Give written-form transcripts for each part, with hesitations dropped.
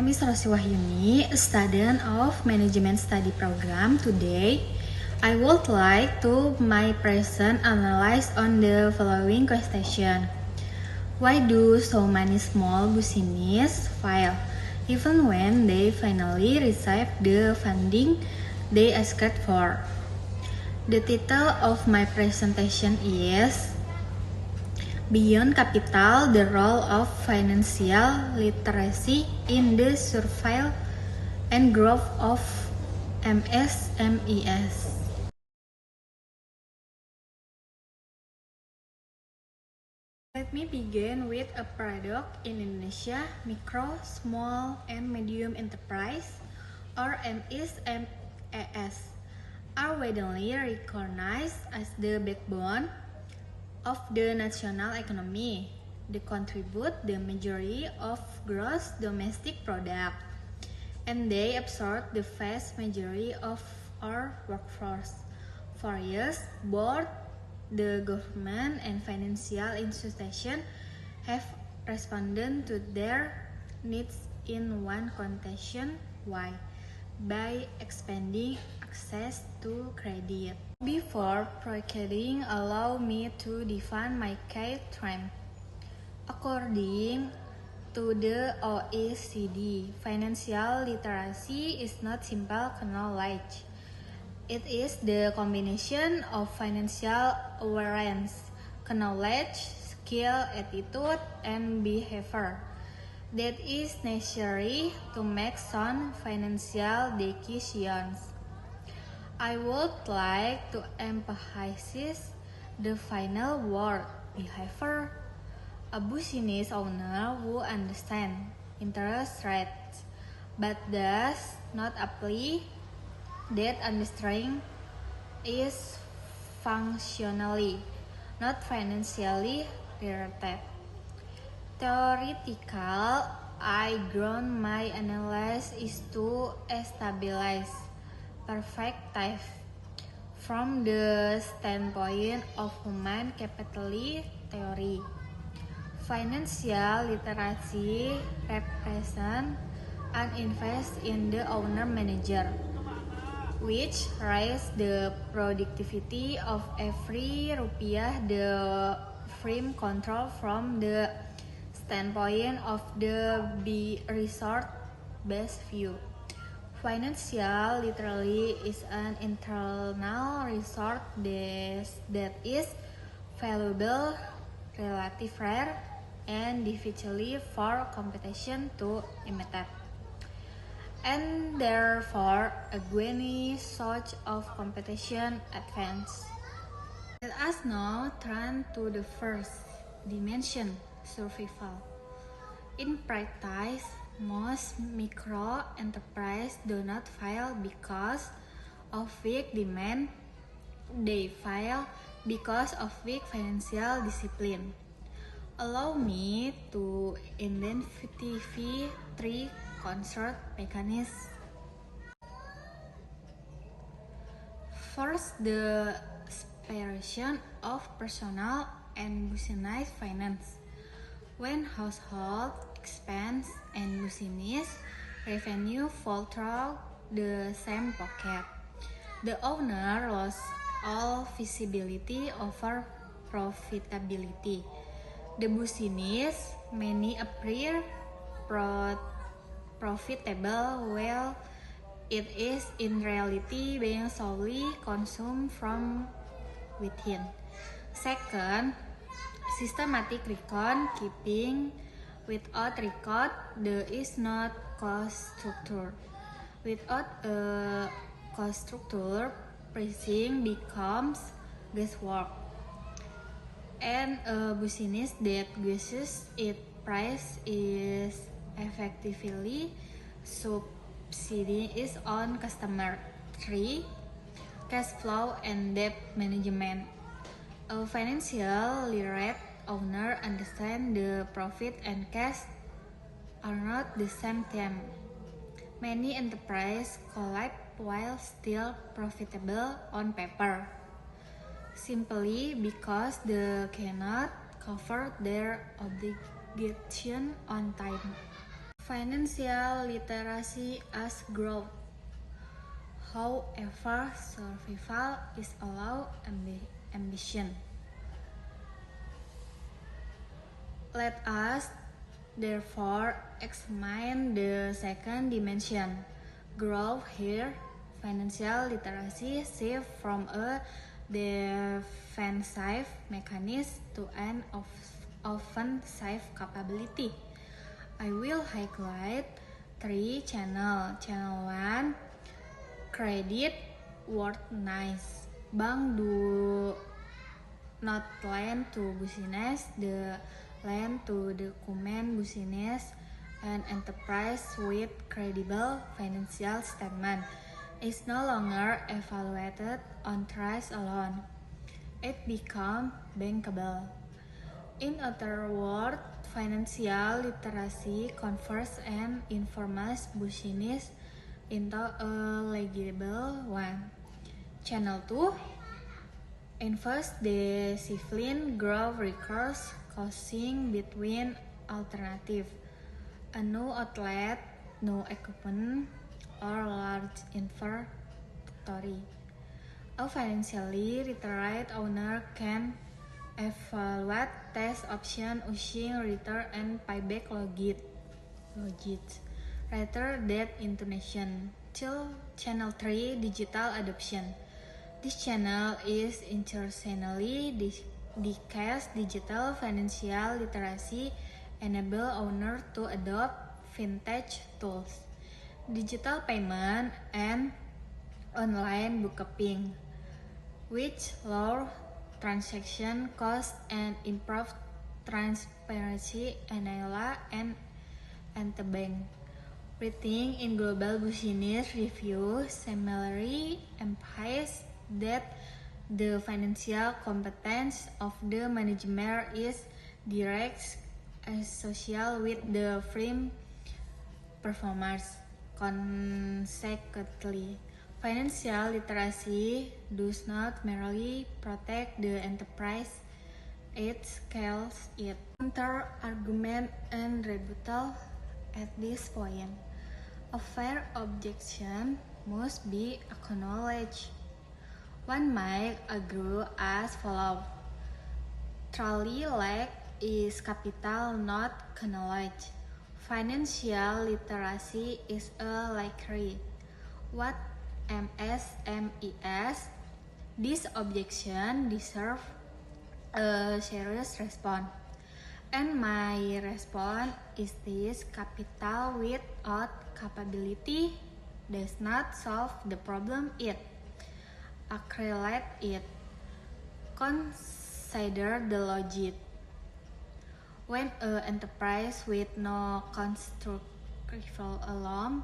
name is Rosi Wahyuni, a student of Management Study Program. Today, I would like to my present analyze on the following question. Why do so many small businesses fail, even when they finally receive the funding they asked for? The title of my presentation is Beyond Capital, the Role of Financial Literacy in the Survival and Growth of MSMEs. Let me begin with a product in Indonesia, micro, small, and medium enterprise, or MSMEs, are widely recognized as the backbone of the national economy. They contribute the majority of gross domestic product, and they absorb the vast majority of our workforce. For years, both the government and financial institutions have responded to their needs in one condition: why? By expanding access to credit. Before proceeding, allow me to define my key term. According to the OECD, financial literacy is not simple knowledge. It is the combination of financial awareness, knowledge, skill, attitude, and behavior that is necessary to make sound financial decisions. I would like to emphasize the final word, behavior. A business owner who understands interest rates but does not apply that understanding is functionally, not financially related. Theoretical, I ground my analysis is to establish perspective from the standpoint of human capital theory. Financial literacy represents an invest in the owner-manager, which raises the productivity of every rupiah the firm control from the standpoint of the result-based view. Financial literacy is an internal resource that is valuable, relatively rare, and difficult for competition to imitate. And therefore, any sort of competition advance. Let us now turn to the first dimension, survival. In practice, most micro enterprises do not fail because of weak demand. They fail because of weak financial discipline. Allow me to identify three concern mechanisms. First, the separation of personal and business finance. When household expense and business revenue fall through the same pocket, the owner loses all visibility over profitability. The business may appear profitable while it is in reality being solely consumed from within. Second, systematic record keeping. Without record, there is not cost structure. Without a cost structure, pricing becomes guesswork. And a business that guesses its price is effectively subsidizing its own customer. 3. Cash flow and debt management. A financial literate owner understands the profit and cash are not the same thing. Many enterprises collapse while still profitable on paper, simply because they cannot cover their obligation on time. financial literacy as growth. However, survival is allowed ambition. Let us therefore examine the second dimension, growth here. Financial literacy shifts from a defensive mechanism to an offensive capability. I will highlight 3 channels. Channel 1, credit worthiness. Bank do not lend to business, the lend to document business and enterprise with credible financial statement is no longer evaluated on trust alone. It becomes bankable. In other words, financial literacy converts an informal business into a legible one. Channel 2, invest discipline growth requires choosing between alternatives. A new outlet, new equipment, or large inventory. A financially literate owner can evaluate test option using return and payback logic rather than intonation. Channel 3, digital adoption. This channel is intentionally because digital financial literacy enable owners to adopt vintage tools, digital payment, and online bookkeeping, which lower transaction costs and improve transparency and the bank. Rating in Global Business Review similarly emphasizes that the financial competence of the manager is direct associated with the firm performance. Consequently, financial literacy does not merely protect the enterprise, it scales it. Counter argument and rebuttal at this point. A fair objection must be acknowledged. One might argue as follows: truly lack is capital, not knowledge. Financial literacy is a luxury. What MSMES? This objection deserves a serious response. And my response is this: capital without capability does not solve the problem, it accelerates it. Consider the logic. When an enterprise with no constructive alone,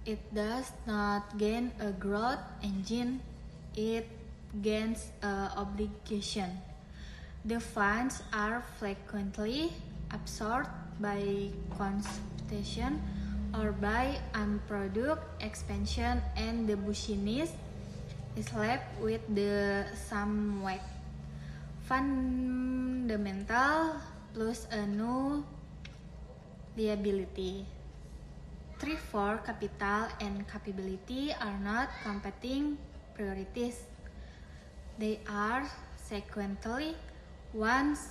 it does not gain a growth engine, it gains an obligation. The funds are frequently absorbed by competition or by unproductive expansion, and the business is left with the sum weight. Fundamental plus a new liability. 3-4 capital and capability are not competing priorities. They are sequentially. Once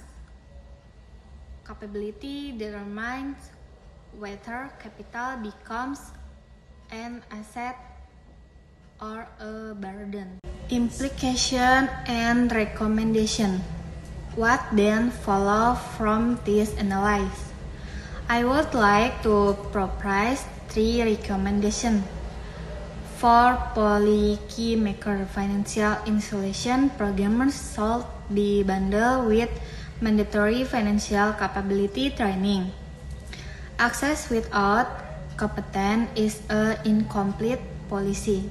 capability determines whether capital becomes an asset or a burden. Implication and recommendation. What then follow from this analysis? I would like to propose 3 recommendations. For policymakers, financial inclusion programs should be bundled with mandatory financial capability training. Access without competence is an incomplete policy.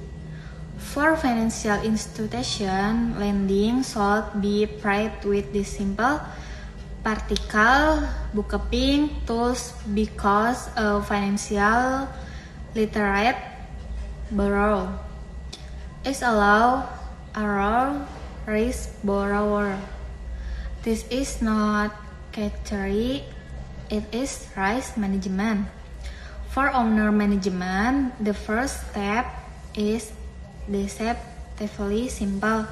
For financial institutions, lending should be paired with the simple, practical bookkeeping tools because a financial literate borrower is allowed a low risk borrower. This is not category, it is risk management. For owner management, the first step is deceptively simple.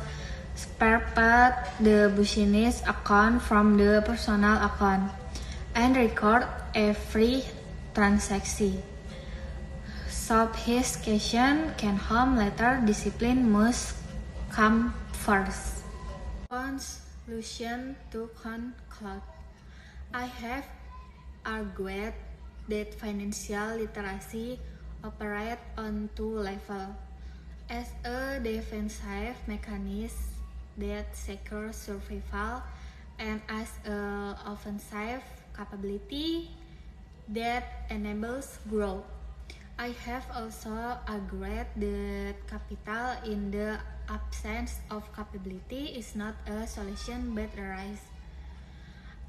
Separate the business account from the personal account and record every transaction. Sophistication can harm later, discipline must come first. Conclusion to conclude. I have argued that financial literacy operates on two levels. As a defensive mechanism that secures survival and as an offensive capability that enables growth. I have also argued that capital in the absence of capability is not a solution but a rise.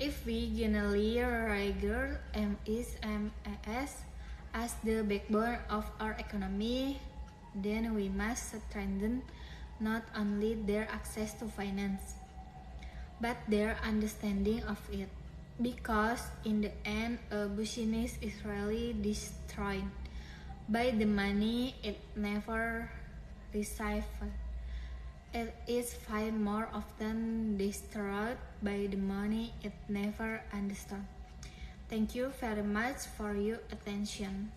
If we generally regard MSMEs as the backbone of our economy, then we must strengthen not only their access to finance, but their understanding of it. Because in the end, a business is really destroyed by the money it never received. It is far more often destroyed by the money it never understood. Thank you very much for your attention.